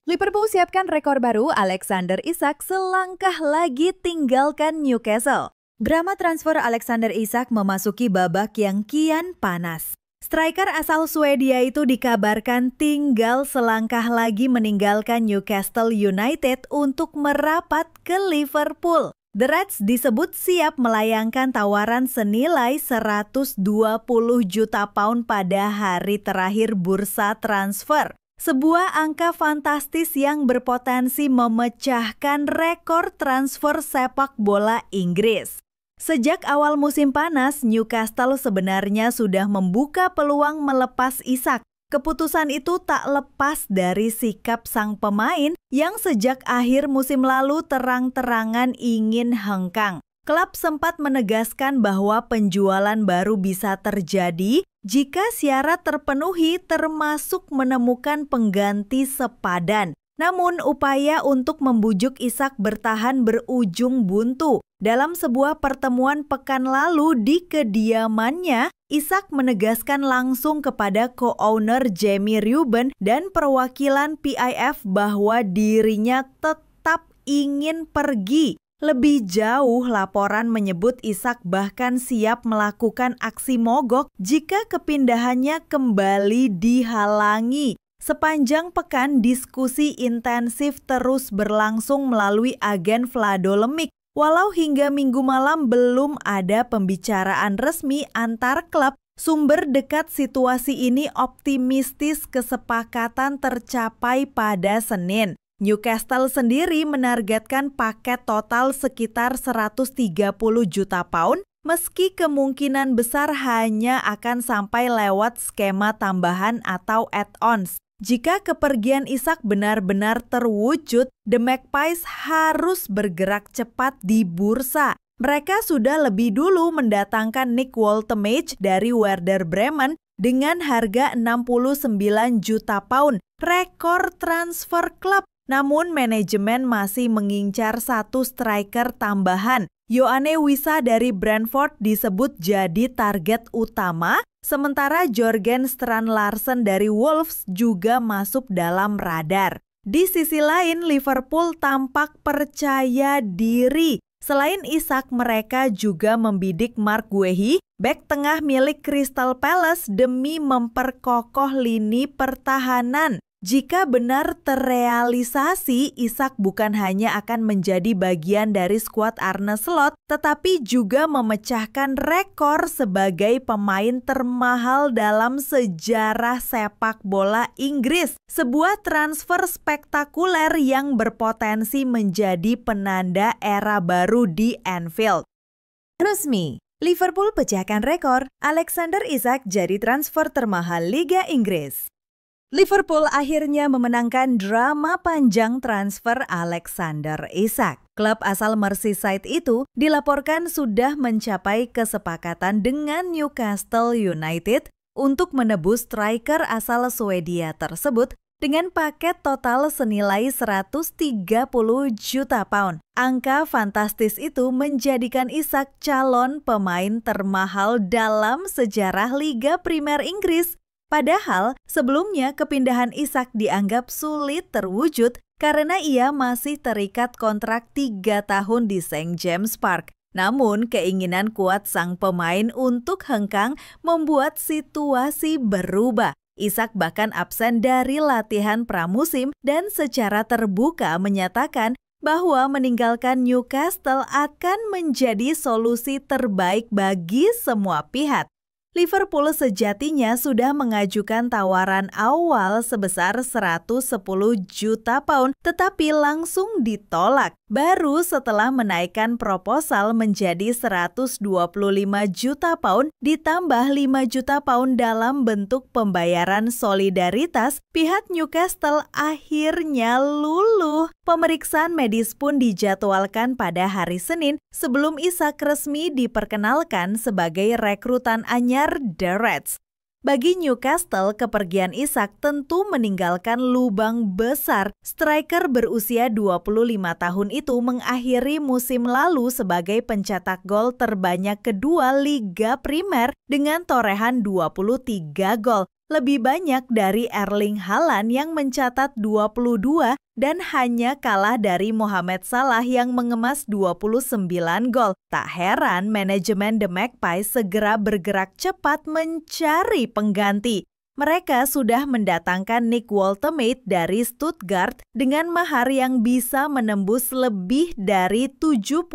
Liverpool siapkan rekor baru, Alexander Isak selangkah lagi tinggalkan Newcastle. Drama transfer Alexander Isak memasuki babak yang kian panas. Striker asal Swedia itu dikabarkan tinggal selangkah lagi meninggalkan Newcastle United untuk merapat ke Liverpool. The Reds disebut siap melayangkan tawaran senilai 120 juta pound pada hari terakhir bursa transfer. Sebuah angka fantastis yang berpotensi memecahkan rekor transfer sepak bola Inggris. Sejak awal musim panas, Newcastle sebenarnya sudah membuka peluang melepas Isak. Keputusan itu tak lepas dari sikap sang pemain yang sejak akhir musim lalu terang-terangan ingin hengkang. Klub sempat menegaskan bahwa penjualan baru bisa terjadi jika syarat terpenuhi termasuk menemukan pengganti sepadan. Namun upaya untuk membujuk Isak bertahan berujung buntu. Dalam sebuah pertemuan pekan lalu di kediamannya, Isak menegaskan langsung kepada co-owner Jamie Reuben dan perwakilan PIF bahwa dirinya tetap ingin pergi. Lebih jauh, laporan menyebut Isak bahkan siap melakukan aksi mogok jika kepindahannya kembali dihalangi. Sepanjang pekan, diskusi intensif terus berlangsung melalui agen Vlado Lemik. Walau hingga Minggu malam belum ada pembicaraan resmi antar klub, sumber dekat situasi ini optimistis kesepakatan tercapai pada Senin. Newcastle sendiri menargetkan paket total sekitar 130 juta pound, meski kemungkinan besar hanya akan sampai lewat skema tambahan atau add-ons. Jika kepergian Isak benar-benar terwujud, The Magpies harus bergerak cepat di bursa. Mereka sudah lebih dulu mendatangkan Nick Woltemade dari Werder Bremen dengan harga 69 juta pound, rekor transfer klub. Namun manajemen masih mengincar satu striker tambahan. Yoane Wissa dari Brentford disebut jadi target utama, sementara Jorgen Strand Larsen dari Wolves juga masuk dalam radar. Di sisi lain, Liverpool tampak percaya diri. Selain Isak, mereka juga membidik Mark Guehi, bek tengah milik Crystal Palace demi memperkokoh lini pertahanan. Jika benar terrealisasi, Isak bukan hanya akan menjadi bagian dari skuad Arne Slot, tetapi juga memecahkan rekor sebagai pemain termahal dalam sejarah sepak bola Inggris. Sebuah transfer spektakuler yang berpotensi menjadi penanda era baru di Anfield. Resmi, Liverpool pecahkan rekor, Alexander Isak jadi transfer termahal Liga Inggris. Liverpool akhirnya memenangkan drama panjang transfer Alexander Isak. Klub asal Merseyside itu dilaporkan sudah mencapai kesepakatan dengan Newcastle United untuk menebus striker asal Swedia tersebut dengan paket total senilai 130 juta pound. Angka fantastis itu menjadikan Isak calon pemain termahal dalam sejarah Liga Primer Inggris. Padahal sebelumnya kepindahan Isak dianggap sulit terwujud karena ia masih terikat kontrak 3 tahun di St. James Park. Namun keinginan kuat sang pemain untuk hengkang membuat situasi berubah. Isak bahkan absen dari latihan pramusim dan secara terbuka menyatakan bahwa meninggalkan Newcastle akan menjadi solusi terbaik bagi semua pihak. Liverpool sejatinya sudah mengajukan tawaran awal sebesar 110 juta pound tetapi langsung ditolak. Baru setelah menaikkan proposal menjadi 125 juta pound ditambah 5 juta pound dalam bentuk pembayaran solidaritas, pihak Newcastle akhirnya luluh. Pemeriksaan medis pun dijadwalkan pada hari Senin sebelum Isak resmi diperkenalkan sebagai rekrutan anyar The Reds. Bagi Newcastle, kepergian Isak tentu meninggalkan lubang besar. Striker berusia 25 tahun itu mengakhiri musim lalu sebagai pencetak gol terbanyak kedua Liga Primer dengan torehan 23 gol. lebih banyak dari Erling Haaland yang mencatat 22 dan hanya kalah dari Mohamed Salah yang mengemas 29 gol. Tak heran manajemen The Magpies segera bergerak cepat mencari pengganti. Mereka sudah mendatangkan Nick Woltemade dari Stuttgart dengan mahar yang bisa menembus lebih dari 77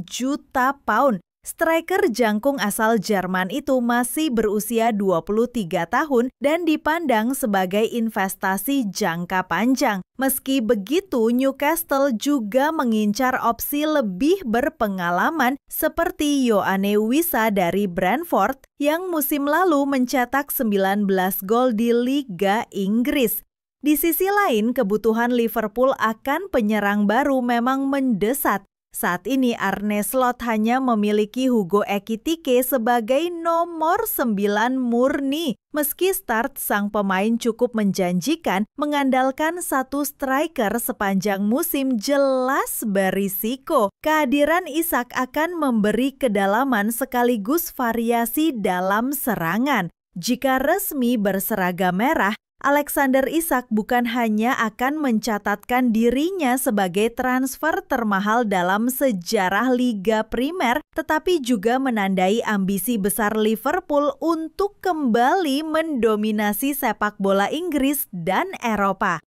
juta pound. Striker jangkung asal Jerman itu masih berusia 23 tahun dan dipandang sebagai investasi jangka panjang. Meski begitu, Newcastle juga mengincar opsi lebih berpengalaman seperti Yoane Wissa dari Brentford yang musim lalu mencetak 19 gol di Liga Inggris. Di sisi lain, kebutuhan Liverpool akan penyerang baru memang mendesak. Saat ini Arne Slot hanya memiliki Hugo Ekitike sebagai nomor 9 murni. Meski start sang pemain cukup menjanjikan, mengandalkan satu striker sepanjang musim jelas berisiko. Kehadiran Isak akan memberi kedalaman sekaligus variasi dalam serangan. Jika resmi berseragam merah, Alexander Isak bukan hanya akan mencatatkan dirinya sebagai transfer termahal dalam sejarah Liga Primer, tetapi juga menandai ambisi besar Liverpool untuk kembali mendominasi sepak bola Inggris dan Eropa.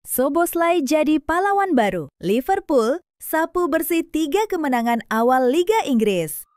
Szoboszlai jadi pahlawan baru. Liverpool sapu bersih 3 kemenangan awal Liga Inggris.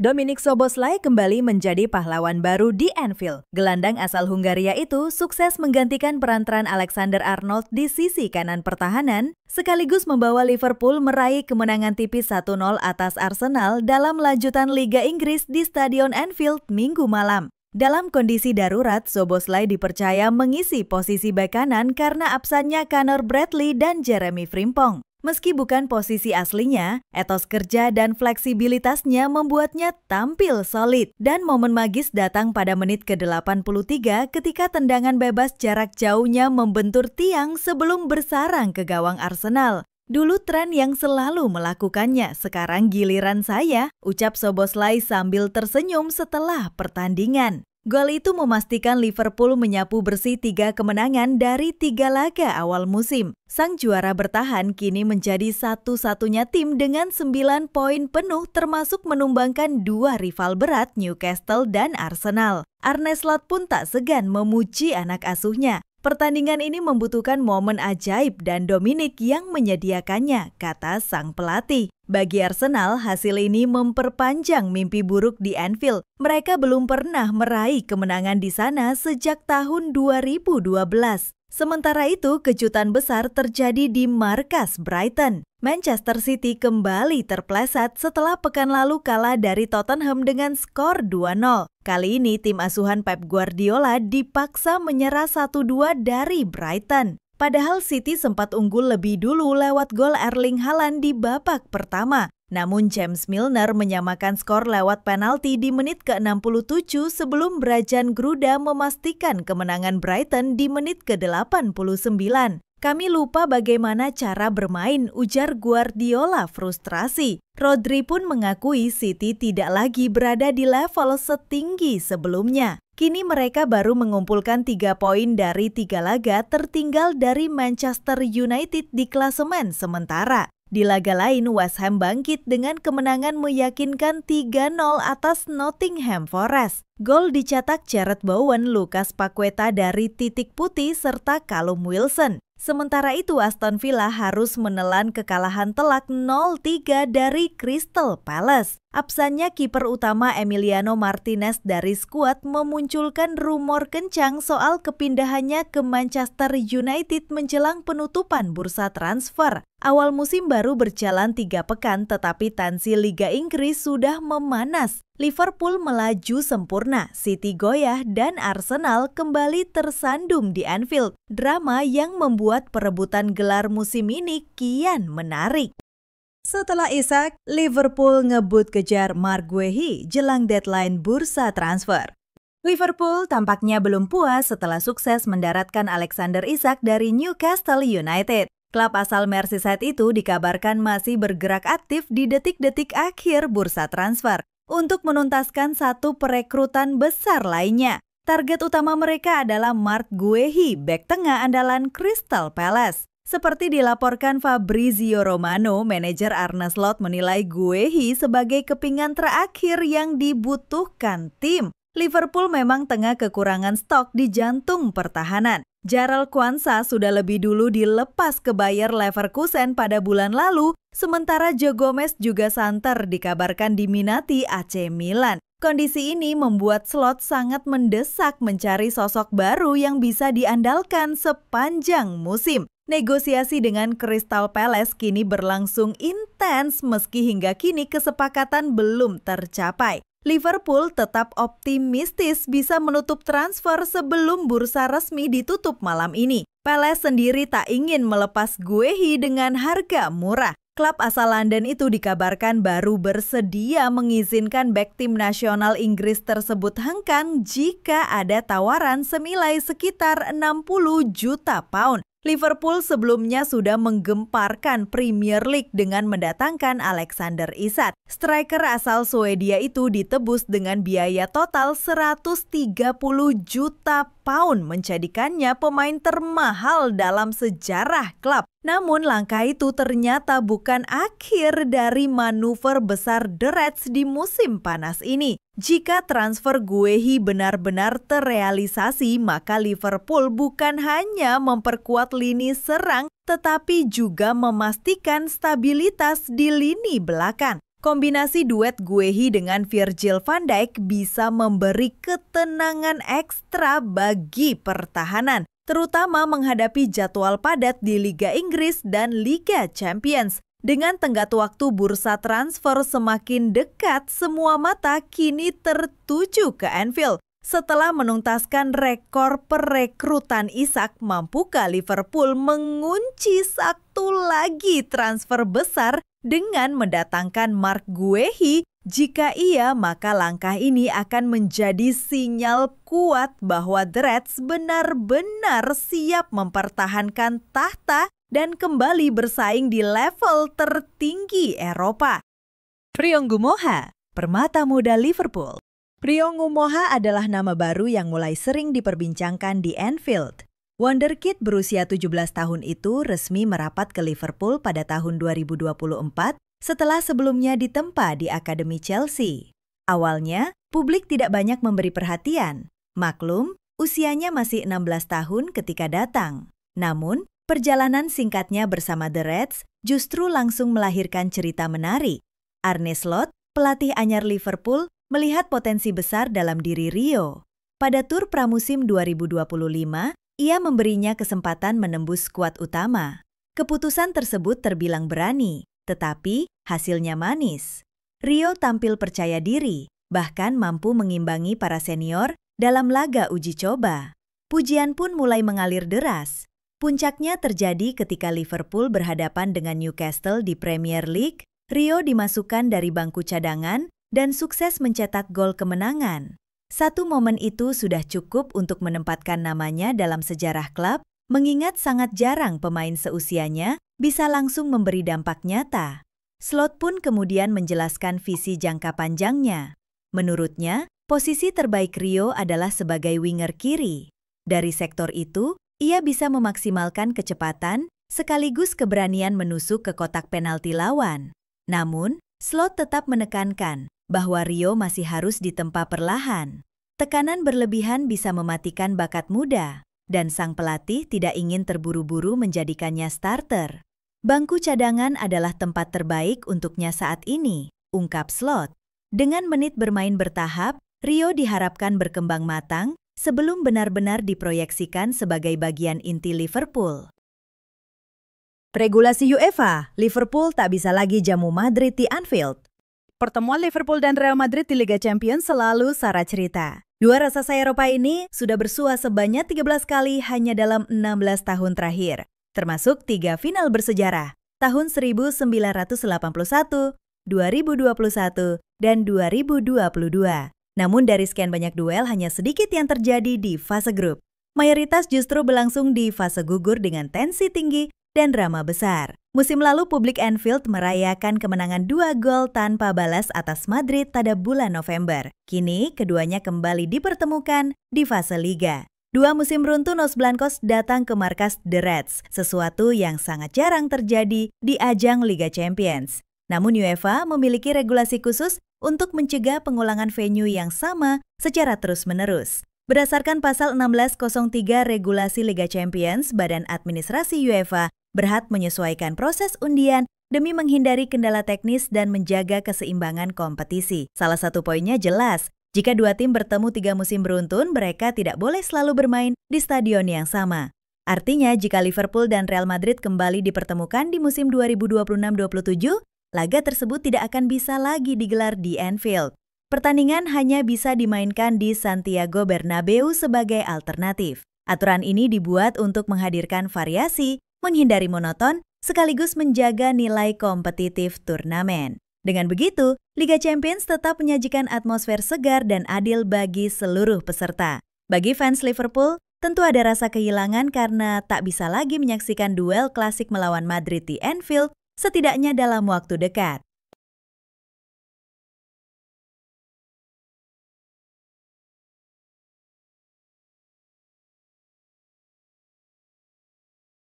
Dominik Szoboszlai kembali menjadi pahlawan baru di Anfield. Gelandang asal Hungaria itu sukses menggantikan peran Alexander Arnold di sisi kanan pertahanan, sekaligus membawa Liverpool meraih kemenangan tipis 1-0 atas Arsenal dalam lanjutan Liga Inggris di Stadion Anfield Minggu malam. Dalam kondisi darurat, Szoboszlai dipercaya mengisi posisi bek kanan karena absennya Conor Bradley dan Jeremy Frimpong. Meski bukan posisi aslinya, etos kerja dan fleksibilitasnya membuatnya tampil solid. Dan momen magis datang pada menit ke-83 ketika tendangan bebas jarak jauhnya membentur tiang sebelum bersarang ke gawang Arsenal. Dulu tren yang selalu melakukannya, sekarang giliran saya, ucap Szoboszlai sambil tersenyum setelah pertandingan. Gol itu memastikan Liverpool menyapu bersih 3 kemenangan dari 3 laga awal musim. Sang juara bertahan kini menjadi satu-satunya tim dengan 9 poin penuh termasuk menumbangkan 2 rival berat Newcastle dan Arsenal. Arne Slot pun tak segan memuji anak asuhnya. Pertandingan ini membutuhkan momen ajaib dan Dominik yang menyediakannya, kata sang pelatih. Bagi Arsenal, hasil ini memperpanjang mimpi buruk di Anfield. Mereka belum pernah meraih kemenangan di sana sejak tahun 2012. Sementara itu, kejutan besar terjadi di markas Brighton. Manchester City kembali terpleset setelah pekan lalu kalah dari Tottenham dengan skor 2-0. Kali ini tim asuhan Pep Guardiola dipaksa menyerah 1-2 dari Brighton. Padahal City sempat unggul lebih dulu lewat gol Erling Haaland di babak pertama. Namun James Milner menyamakan skor lewat penalti di menit ke-67 sebelum Brajan Gruda memastikan kemenangan Brighton di menit ke-89. Kami lupa bagaimana cara bermain, ujar Guardiola frustrasi. Rodri pun mengakui City tidak lagi berada di level setinggi sebelumnya. Kini mereka baru mengumpulkan 3 poin dari 3 laga tertinggal dari Manchester United di klasemen sementara. Di laga lain, West Ham bangkit dengan kemenangan meyakinkan 3-0 atas Nottingham Forest. Gol dicetak Jarrod Bowen, Lucas Paqueta dari titik putih serta Callum Wilson. Sementara itu Aston Villa harus menelan kekalahan telak 0-3 dari Crystal Palace. Absennya kiper utama Emiliano Martinez dari skuad memunculkan rumor kencang soal kepindahannya ke Manchester United menjelang penutupan bursa transfer. Awal musim baru berjalan 3 pekan tetapi tensi Liga Inggris sudah memanas. Liverpool melaju sempurna, City goyah dan Arsenal kembali tersandung di Anfield. Drama yang membuat perebutan gelar musim ini kian menarik. Setelah Isak, Liverpool ngebut kejar Marc Guehi jelang deadline bursa transfer. Liverpool tampaknya belum puas setelah sukses mendaratkan Alexander Isak dari Newcastle United. Klub asal Merseyside itu dikabarkan masih bergerak aktif di detik-detik akhir bursa transfer untuk menuntaskan satu perekrutan besar lainnya. Target utama mereka adalah Marc Guehi, bek tengah andalan Crystal Palace. Seperti dilaporkan Fabrizio Romano, manajer Arne Slot menilai Guehi sebagai kepingan terakhir yang dibutuhkan tim. Liverpool memang tengah kekurangan stok di jantung pertahanan. Jarell Quansah sudah lebih dulu dilepas ke Bayer Leverkusen pada bulan lalu, sementara Joe Gomez juga santer dikabarkan diminati AC Milan. Kondisi ini membuat Slot sangat mendesak mencari sosok baru yang bisa diandalkan sepanjang musim. Negosiasi dengan Crystal Palace kini berlangsung intens meski hingga kini kesepakatan belum tercapai. Liverpool tetap optimistis bisa menutup transfer sebelum bursa resmi ditutup malam ini. Palace sendiri tak ingin melepas Guehi dengan harga murah. Klub asal London itu dikabarkan baru bersedia mengizinkan bek tim nasional Inggris tersebut hengkang jika ada tawaran senilai sekitar 60 juta pound. Liverpool sebelumnya sudah menggemparkan Premier League dengan mendatangkan Alexander Isak. Striker asal Swedia itu ditebus dengan biaya total 130 juta pound, menjadikannya pemain termahal dalam sejarah klub. Namun langkah itu ternyata bukan akhir dari manuver besar The Reds di musim panas ini. Jika transfer Guehi benar-benar terrealisasi, maka Liverpool bukan hanya memperkuat lini serang, tetapi juga memastikan stabilitas di lini belakang. Kombinasi duet Guehi dengan Virgil van Dijk bisa memberi ketenangan ekstra bagi pertahanan, terutama menghadapi jadwal padat di Liga Inggris dan Liga Champions. Dengan tenggat waktu bursa transfer semakin dekat, semua mata kini tertuju ke Anfield. Setelah menuntaskan rekor perekrutan Isak, mampukah Liverpool mengunci satu lagi transfer besar dengan mendatangkan Marc Guehi? Jika iya, maka langkah ini akan menjadi sinyal kuat bahwa The Reds benar-benar siap mempertahankan tahta dan kembali bersaing di level tertinggi Eropa. Priyonggu Moha, permata muda Liverpool. Priyonggu Moha adalah nama baru yang mulai sering diperbincangkan di Anfield. Wonderkid berusia 17 tahun itu resmi merapat ke Liverpool pada tahun 2024 setelah sebelumnya ditempa di Akademi Chelsea. Awalnya, publik tidak banyak memberi perhatian. Maklum, usianya masih 16 tahun ketika datang. Namun, perjalanan singkatnya bersama The Reds justru langsung melahirkan cerita menarik. Arne Slot, pelatih anyar Liverpool, melihat potensi besar dalam diri Rio. Pada tur pramusim 2025, ia memberinya kesempatan menembus skuad utama. Keputusan tersebut terbilang berani, tetapi hasilnya manis. Rio tampil percaya diri, bahkan mampu mengimbangi para senior dalam laga uji coba. Pujian pun mulai mengalir deras. Puncaknya terjadi ketika Liverpool berhadapan dengan Newcastle di Premier League. Rio dimasukkan dari bangku cadangan dan sukses mencetak gol kemenangan. Satu momen itu sudah cukup untuk menempatkan namanya dalam sejarah klub, mengingat sangat jarang pemain seusianya bisa langsung memberi dampak nyata. Slot pun kemudian menjelaskan visi jangka panjangnya. Menurutnya, posisi terbaik Rio adalah sebagai winger kiri. Dari sektor itu, ia bisa memaksimalkan kecepatan sekaligus keberanian menusuk ke kotak penalti lawan. Namun, Slot tetap menekankan bahwa Rio masih harus ditempa perlahan. Tekanan berlebihan bisa mematikan bakat muda, dan sang pelatih tidak ingin terburu-buru menjadikannya starter. Bangku cadangan adalah tempat terbaik untuknya saat ini, ungkap Slot. Dengan menit bermain bertahap, Rio diharapkan berkembang matang sebelum benar-benar diproyeksikan sebagai bagian inti Liverpool. Regulasi UEFA, Liverpool tak bisa lagi jamu Madrid di Anfield. Pertemuan Liverpool dan Real Madrid di Liga Champions selalu syarat cerita. Dua raksasa Eropa ini sudah bersua sebanyak 13 kali hanya dalam 16 tahun terakhir, termasuk 3 final bersejarah, tahun 1981, 2021, dan 2022. Namun dari sekian banyak duel, hanya sedikit yang terjadi di fase grup. Mayoritas justru berlangsung di fase gugur dengan tensi tinggi dan drama besar. Musim lalu publik Anfield merayakan kemenangan 2 gol tanpa balas atas Madrid pada bulan November. Kini keduanya kembali dipertemukan di fase Liga. 2 musim beruntun Los Blancos datang ke markas The Reds, sesuatu yang sangat jarang terjadi di ajang Liga Champions. Namun UEFA memiliki regulasi khusus untuk mencegah pengulangan venue yang sama secara terus-menerus. Berdasarkan pasal 1603 Regulasi Liga Champions, Badan Administrasi UEFA berhak menyesuaikan proses undian demi menghindari kendala teknis dan menjaga keseimbangan kompetisi. Salah satu poinnya jelas, jika dua tim bertemu 3 musim beruntun, mereka tidak boleh selalu bermain di stadion yang sama. Artinya, jika Liverpool dan Real Madrid kembali dipertemukan di musim 2026-27, laga tersebut tidak akan bisa lagi digelar di Anfield. Pertandingan hanya bisa dimainkan di Santiago Bernabeu sebagai alternatif. Aturan ini dibuat untuk menghadirkan variasi, menghindari monoton, sekaligus menjaga nilai kompetitif turnamen. Dengan begitu, Liga Champions tetap menyajikan atmosfer segar dan adil bagi seluruh peserta. Bagi fans Liverpool, tentu ada rasa kehilangan karena tak bisa lagi menyaksikan duel klasik melawan Madrid di Anfield, setidaknya dalam waktu dekat.